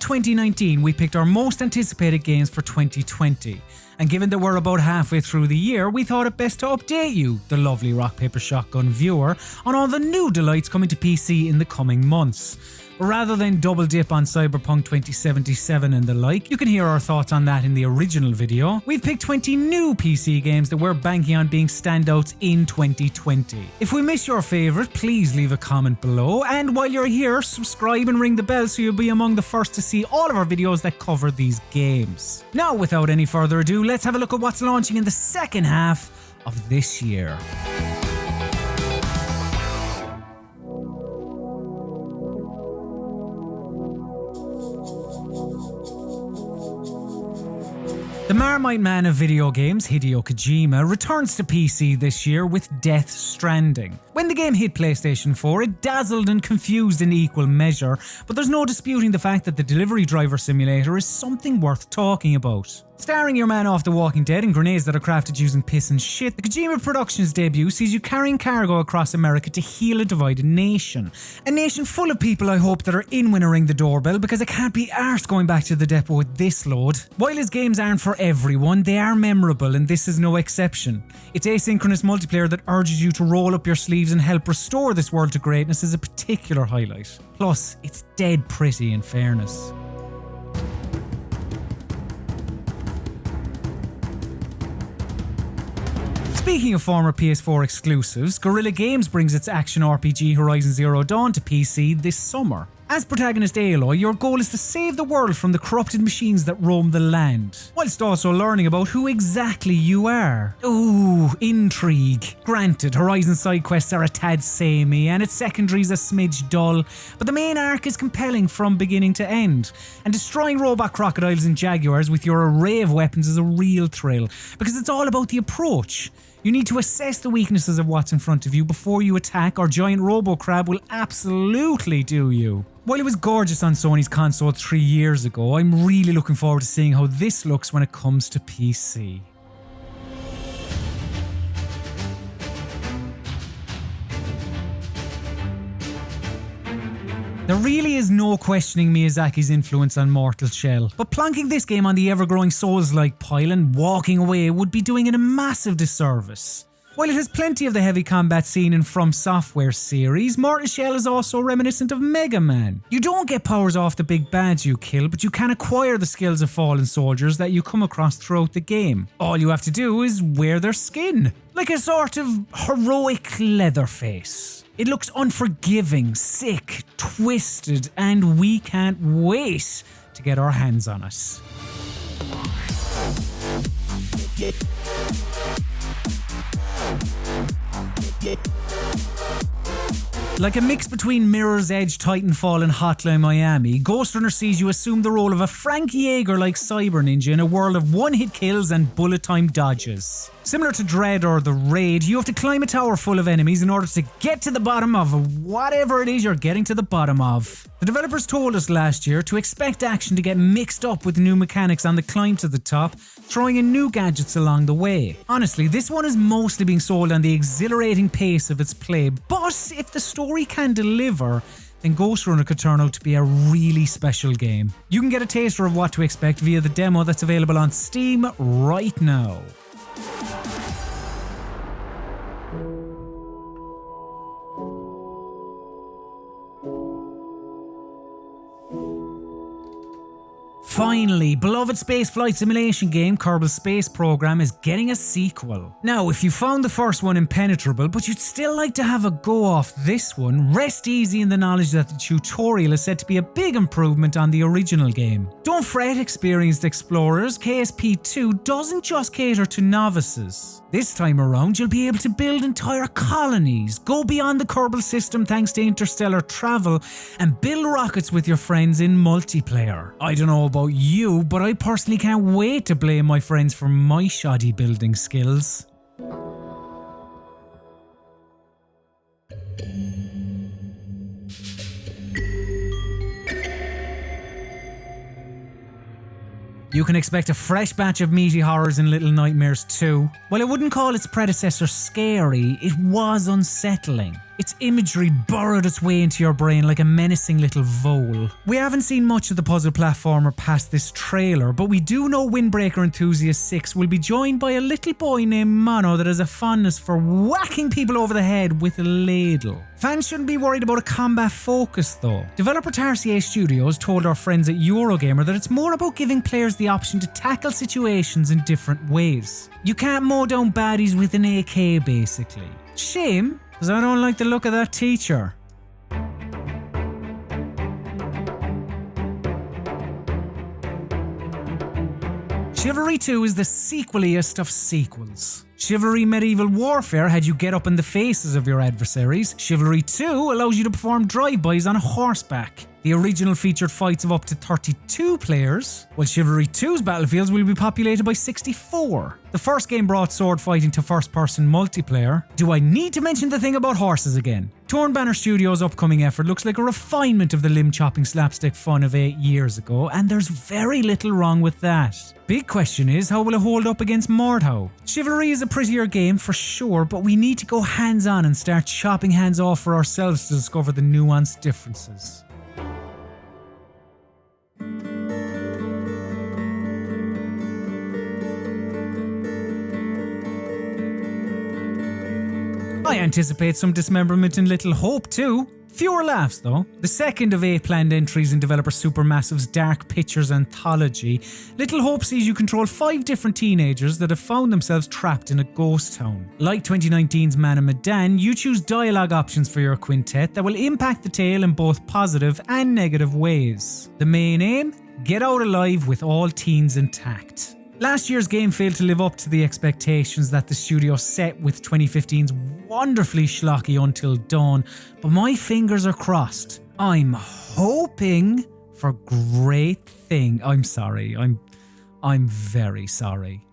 2019, we picked our most anticipated games for 2020. And given that we're about halfway through the year, we thought it best to update you, the lovely Rock Paper Shotgun viewer, on all the new delights coming to PC in the coming months. But rather than double dip on Cyberpunk 2077 and the like, you can hear our thoughts on that in the original video. We've picked 20 new PC games that we're banking on being standouts in 2020. If we miss your favourite, please leave a comment below, and while you're here, subscribe and ring the bell so you'll be among the first to see all of our videos that cover these games. Now, without any further ado, let's have a look at what's launching in the second half of this year. The Marmite Man of video games, Hideo Kojima, returns to PC this year with Death Stranding. When the game hit PlayStation 4, it dazzled and confused in equal measure, but there's no disputing the fact that the delivery driver simulator is something worth talking about. Starring your man off The Walking Dead and grenades that are crafted using piss and shit, the Kojima Productions debut sees you carrying cargo across America to heal a divided nation. A nation full of people, I hope, that are in when I ring the doorbell, because I can't be arsed going back to the depot with this load. While his games aren't for everyone, they are memorable, and this is no exception. Its asynchronous multiplayer that urges you to roll up your sleeves and help restore this world to greatness is a particular highlight. Plus, it's dead pretty in fairness. Speaking of former PS4 exclusives, Guerrilla Games brings its action RPG Horizon Zero Dawn to PC this summer. As protagonist Aloy, your goal is to save the world from the corrupted machines that roam the land, whilst also learning about who exactly you are. Ooh, intrigue. Granted, Horizon side quests are a tad samey and its secondaries a smidge dull, but the main arc is compelling from beginning to end, and destroying robot crocodiles and jaguars with your array of weapons is a real thrill, because it's all about the approach. You need to assess the weaknesses of what's in front of you before you attack, or giant robo-crab will absolutely do you. While it was gorgeous on Sony's console 3 years ago, I'm really looking forward to seeing how this looks when it comes to PC. There really is no questioning Miyazaki's influence on Mortal Shell, but plonking this game on the ever-growing Souls-like pile and walking away would be doing it a massive disservice. While it has plenty of the heavy combat scene in From Software series, Mortal Shell is also reminiscent of Mega Man. You don't get powers off the big bads you kill, but you can acquire the skills of fallen soldiers that you come across throughout the game. All you have to do is wear their skin, like a sort of heroic Leatherface. It looks unforgiving, sick, twisted, and we can't wait to get our hands on it. Like a mix between Mirror's Edge, Titanfall and Hotline Miami, Ghostrunner sees you assume the role of a Frank Jaeger-like cyber ninja in a world of one-hit kills and bullet-time dodges. Similar to Dread or The Raid, you have to climb a tower full of enemies in order to get to the bottom of whatever it is you're getting to the bottom of. The developers told us last year to expect action to get mixed up with new mechanics on the climb to the top, throwing in new gadgets along the way. Honestly, this one is mostly being sold on the exhilarating pace of its play, but if the story can deliver, then Ghostrunner could turn out to be a really special game. You can get a taster of what to expect via the demo that's available on Steam right now. Finally, beloved spaceflight simulation game Kerbal Space Program is getting a sequel. Now, if you found the first one impenetrable, but you'd still like to have a go off this one, rest easy in the knowledge that the tutorial is said to be a big improvement on the original game. Don't fret, experienced explorers, KSP2 doesn't just cater to novices. This time around, you'll be able to build entire colonies, go beyond the Kerbal system thanks to interstellar travel, and build rockets with your friends in multiplayer. I don't know about you, but I personally can't wait to blame my friends for my shoddy building skills. You can expect a fresh batch of meaty horrors in Little Nightmares 2. While I wouldn't call its predecessor scary, it was unsettling. Its imagery burrowed its way into your brain like a menacing little vole. We haven't seen much of the puzzle platformer past this trailer, but we do know Windbreaker Enthusiast 6 will be joined by a little boy named Mano that has a fondness for whacking people over the head with a ladle. Fans shouldn't be worried about a combat focus though. Developer Tarsier Studios told our friends at Eurogamer that it's more about giving players the option to tackle situations in different ways. You can't mow down baddies with an AK basically. Shame, because I don't like the look of that teacher. Chivalry 2 is the sequeliest of sequels. Chivalry Medieval Warfare had you get up in the faces of your adversaries. Chivalry 2 allows you to perform drive-bys on horseback. The original featured fights of up to 32 players, while Chivalry 2's battlefields will be populated by 64. The first game brought sword fighting to first-person multiplayer. Do I need to mention the thing about horses again? Torn Banner Studios' upcoming effort looks like a refinement of the limb-chopping slapstick fun of 8 years ago, and there's very little wrong with that. Big question is, how will it hold up against Mordhau? Chivalry is a prettier game for sure, but we need to go hands-on and start chopping hands off for ourselves to discover the nuanced differences. I anticipate some dismemberment in Little Hope too. Fewer laughs though. The second of 8 planned entries in developer Supermassive's Dark Pictures Anthology, Little Hope sees you control 5 different teenagers that have found themselves trapped in a ghost town. Like 2019's Man of Medan, you choose dialogue options for your quintet that will impact the tale in both positive and negative ways. The main aim? Get out alive with all teens intact. Last year's game failed to live up to the expectations that the studio set with 2015's wonderfully schlocky Until Dawn, but my fingers are crossed. I'm hoping for great things. I'm sorry. I'm very sorry.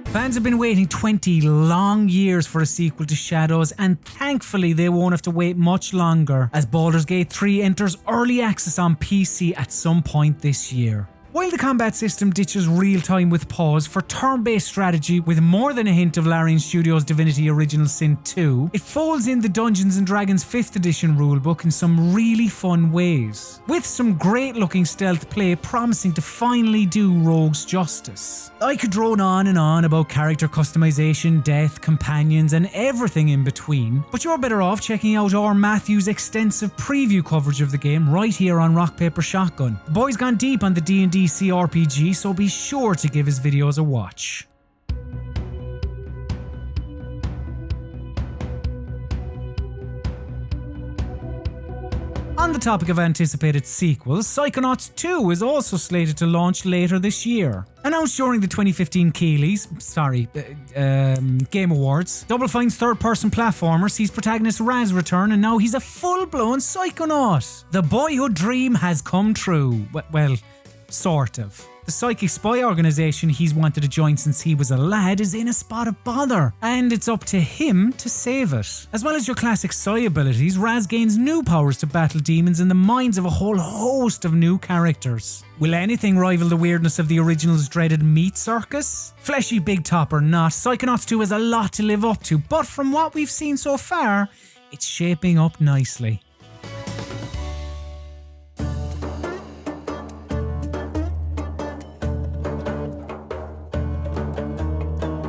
Fans have been waiting 20 long years for a sequel to Shadows, and thankfully they won't have to wait much longer as Baldurs Gate 3 enters early access on PC at some point this year. While the combat system ditches real-time with pause for turn-based strategy with more than a hint of Larian Studios' Divinity Original Sin 2, it folds in the Dungeons & Dragons 5th edition rulebook in some really fun ways, with some great-looking stealth play promising to finally do rogues justice. I could drone on and on about character customization, death, companions, and everything in between, but you're better off checking out our Matthew's extensive preview coverage of the game right here on Rock Paper Shotgun. The boy's gone deep on the D&D CRPG, so be sure to give his videos a watch. On the topic of anticipated sequels, Psychonauts II is also slated to launch later this year. Announced during the 2015 Game Awards, Double Fine's third-person platformer sees protagonist Raz return, and now he's a full-blown psychonaut. The boyhood dream has come true. Well, sort of. The psychic spy organisation he's wanted to join since he was a lad is in a spot of bother, and it's up to him to save it. As well as your classic psi abilities, Raz gains new powers to battle demons in the minds of a whole host of new characters. Will anything rival the weirdness of the original's dreaded meat circus? Fleshy big top or not, Psychonauts 2 has a lot to live up to, but from what we've seen so far, it's shaping up nicely.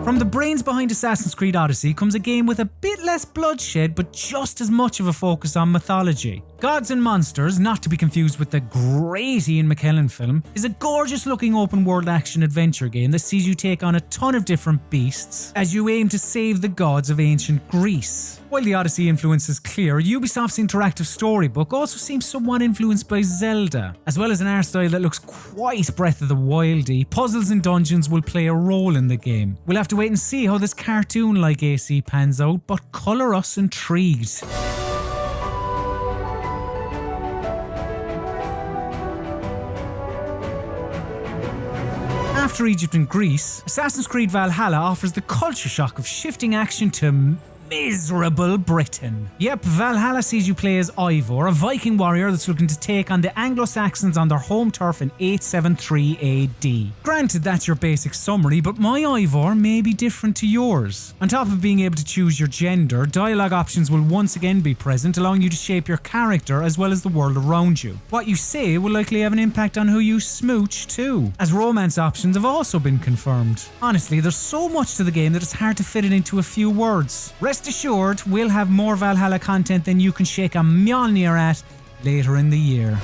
From the brains behind Assassin's Creed Odyssey comes a game with a bit less bloodshed but just as much of a focus on mythology. Gods and Monsters, not to be confused with the great Ian McKellen film, is a gorgeous looking open world action adventure game that sees you take on a ton of different beasts as you aim to save the gods of ancient Greece. While the Odyssey influence is clear, Ubisoft's interactive storybook also seems somewhat influenced by Zelda. As well as an art style that looks quite Breath of the Wild-y, puzzles and dungeons will play a role in the game. We'll have to wait and see how this cartoon-like AC pans out, but colour us intrigued. After Egypt and Greece, Assassin's Creed Valhalla offers the culture shock of shifting action to miserable Britain. Yep, Valhalla sees you play as Ivor, a Viking warrior that's looking to take on the Anglo-Saxons on their home turf in 873 AD. Granted, that's your basic summary, but my Ivor may be different to yours. On top of being able to choose your gender, dialogue options will once again be present, allowing you to shape your character as well as the world around you. What you say will likely have an impact on who you smooch too, as romance options have also been confirmed. Honestly, there's so much to the game that it's hard to fit it into a few words. Rest assured, we'll have more Valhalla content than you can shake a Mjolnir at later in the year.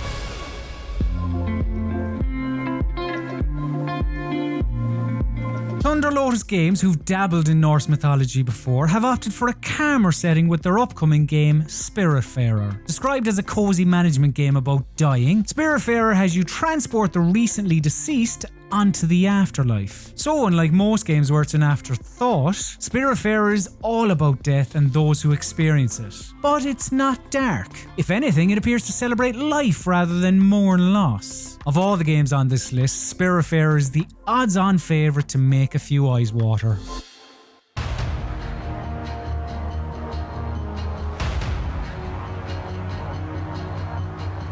Thunder Lotus Games, who've dabbled in Norse mythology before, have opted for a calmer setting with their upcoming game, Spiritfarer. Described as a cozy management game about dying, Spiritfarer has you transport the recently deceased onto the afterlife. So unlike most games where it's an afterthought, Spiritfarer is all about death and those who experience it. But it's not dark. If anything, it appears to celebrate life rather than mourn loss. Of all the games on this list, Spiritfarer is the odds-on favourite to make a few eyes water.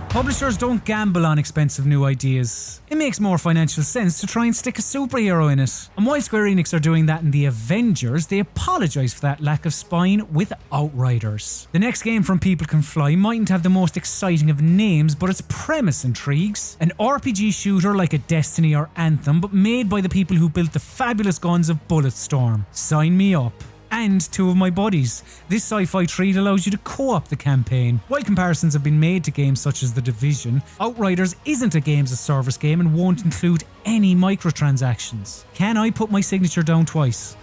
Publishers don't gamble on expensive new ideas. It makes more financial sense to try and stick a superhero in it. And while Square Enix are doing that in the Avengers, they apologise for that lack of spine with Outriders. The next game from People Can Fly mightn't have the most exciting of names, but its premise intrigues. An RPG shooter like a Destiny or Anthem, but made by the people who built the fabulous guns of Bulletstorm. Sign me up. And two of my buddies. This sci-fi treat allows you to co-op the campaign. While comparisons have been made to games such as The Division, Outriders isn't a games as service game and won't include any microtransactions. Can I put my signature down twice?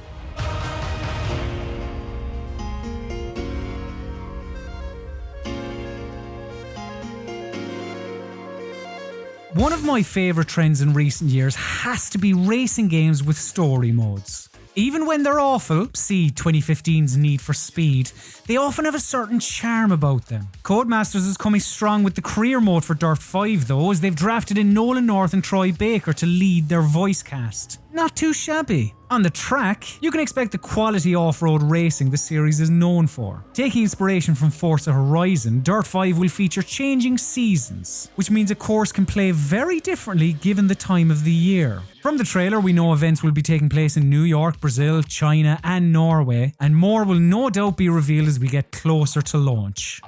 One of my favourite trends in recent years has to be racing games with story modes. Even when they're awful, see 2015's Need for Speed, they often have a certain charm about them. Codemasters is coming strong with the career mode for Dirt 5 though, as they've drafted in Nolan North and Troy Baker to lead their voice cast. Not too shabby. On the track, you can expect the quality off-road racing the series is known for. Taking inspiration from Forza Horizon, Dirt 5 will feature changing seasons, which means a course can play very differently given the time of the year. From the trailer, we know events will be taking place in New York, Brazil, China and Norway, and more will no doubt be revealed as we get closer to launch.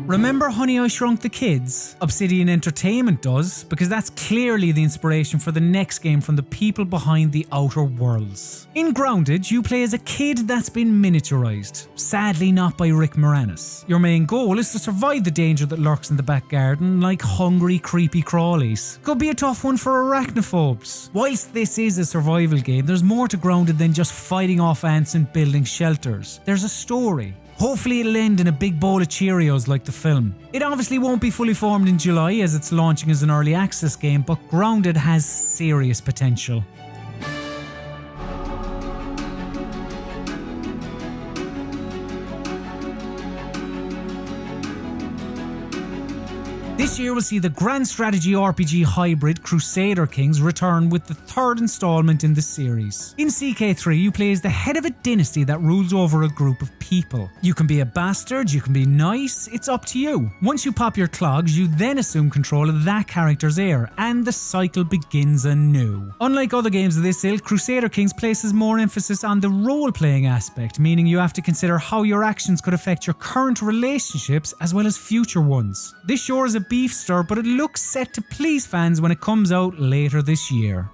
Remember Honey, I Shrunk the Kids? Obsidian Entertainment does, because that's clearly the inspiration for the next game from the people behind The Outer Worlds. In Grounded, you play as a kid that's been miniaturized, sadly not by Rick Moranis. Your main goal is to survive the danger that lurks in the back garden, like hungry, creepy crawlies. Could be a tough one for arachnophobes. Whilst this is a survival game, there's more to Grounded than just fighting off ants and building shelters. There's a story. Hopefully it'll end in a big bowl of Cheerios like the film. It obviously won't be fully formed in July as it's launching as an early access game, but Grounded has serious potential. This year will see the grand strategy RPG hybrid Crusader Kings return with the third installment in the series. In CK3, you play as the head of a dynasty that rules over a group of people. You can be a bastard, you can be nice, it's up to you. Once you pop your clogs, you then assume control of that character's heir, and the cycle begins anew. Unlike other games of this ilk, Crusader Kings places more emphasis on the role-playing aspect, meaning you have to consider how your actions could affect your current relationships as well as future ones. This sure is a beef stir, but it looks set to please fans when it comes out later this year.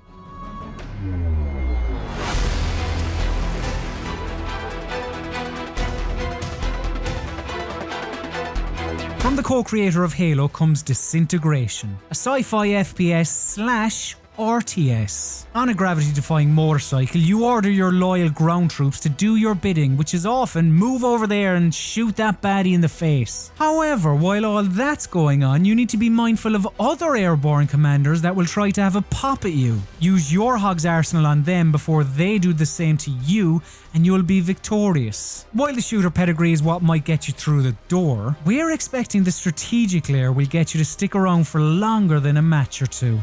From the co-creator of Halo comes Disintegration, a sci-fi FPS / RTS. On a gravity-defying motorcycle, you order your loyal ground troops to do your bidding, which is often move over there and shoot that baddie in the face. However, while all that's going on, you need to be mindful of other airborne commanders that will try to have a pop at you. Use your Hog's arsenal on them before they do the same to you, and you'll be victorious. While the shooter pedigree is what might get you through the door, we're expecting the strategic layer will get you to stick around for longer than a match or two.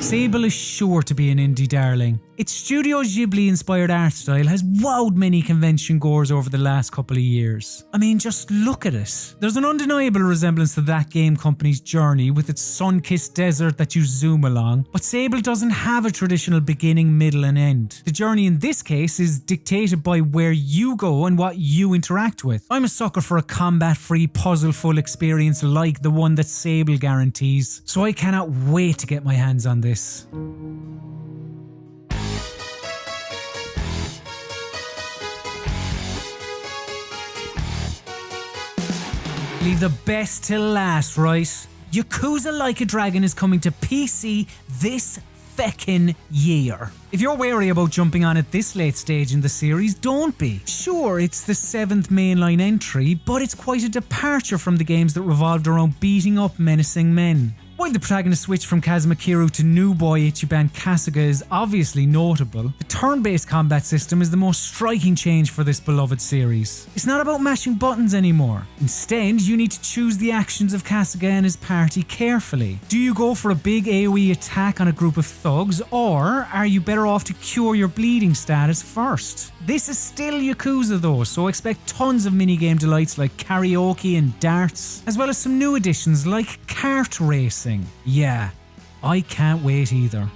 Sable is sure to be an indie darling. Its Studio Ghibli-inspired art style has wowed many convention goers over the last couple of years. I mean, just look at it. There's an undeniable resemblance to that game company's Journey with its sun-kissed desert that you zoom along, but Sable doesn't have a traditional beginning, middle and end. The journey in this case is dictated by where you go and what you interact with. I'm a sucker for a combat-free, puzzle-full experience like the one that Sable guarantees, so I cannot wait to get my hands on this. Leave the best till last, right? Yakuza Like a Dragon is coming to PC this feckin' year. If you're wary about jumping on at this late stage in the series, don't be. Sure, it's the 7th mainline entry, but it's quite a departure from the games that revolved around beating up menacing men. While the protagonist switch from Kazuma Kiryu to new boy Ichiban Kasuga is obviously notable, the turn-based combat system is the most striking change for this beloved series. It's not about mashing buttons anymore. Instead, you need to choose the actions of Kasuga and his party carefully. Do you go for a big AoE attack on a group of thugs, or are you better off to cure your bleeding status first? This is still Yakuza though, so expect tons of minigame delights like karaoke and darts, as well as some new additions like kart racing. Yeah, I can't wait either.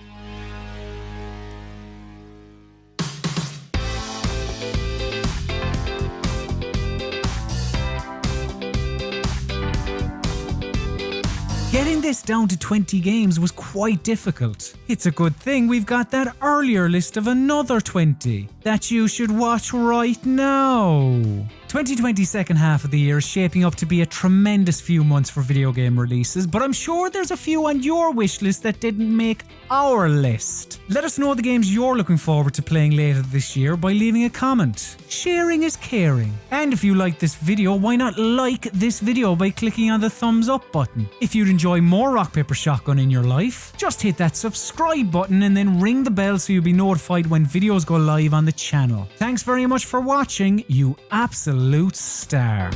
Getting this down to 20 games was quite difficult. It's a good thing we've got that earlier list of another 20 that you should watch right now. 2020's second half of the year is shaping up to be a tremendous few months for video game releases, but I'm sure there's a few on your wish list that didn't make our list. Let us know the games you're looking forward to playing later this year by leaving a comment. Sharing is caring. And if you like this video, why not like this video by clicking on the thumbs up button? If you'd enjoy more Rock Paper Shotgun in your life, just hit that subscribe button and then ring the bell so you'll be notified when videos go live on the channel. Thanks very much for watching, you absolute star.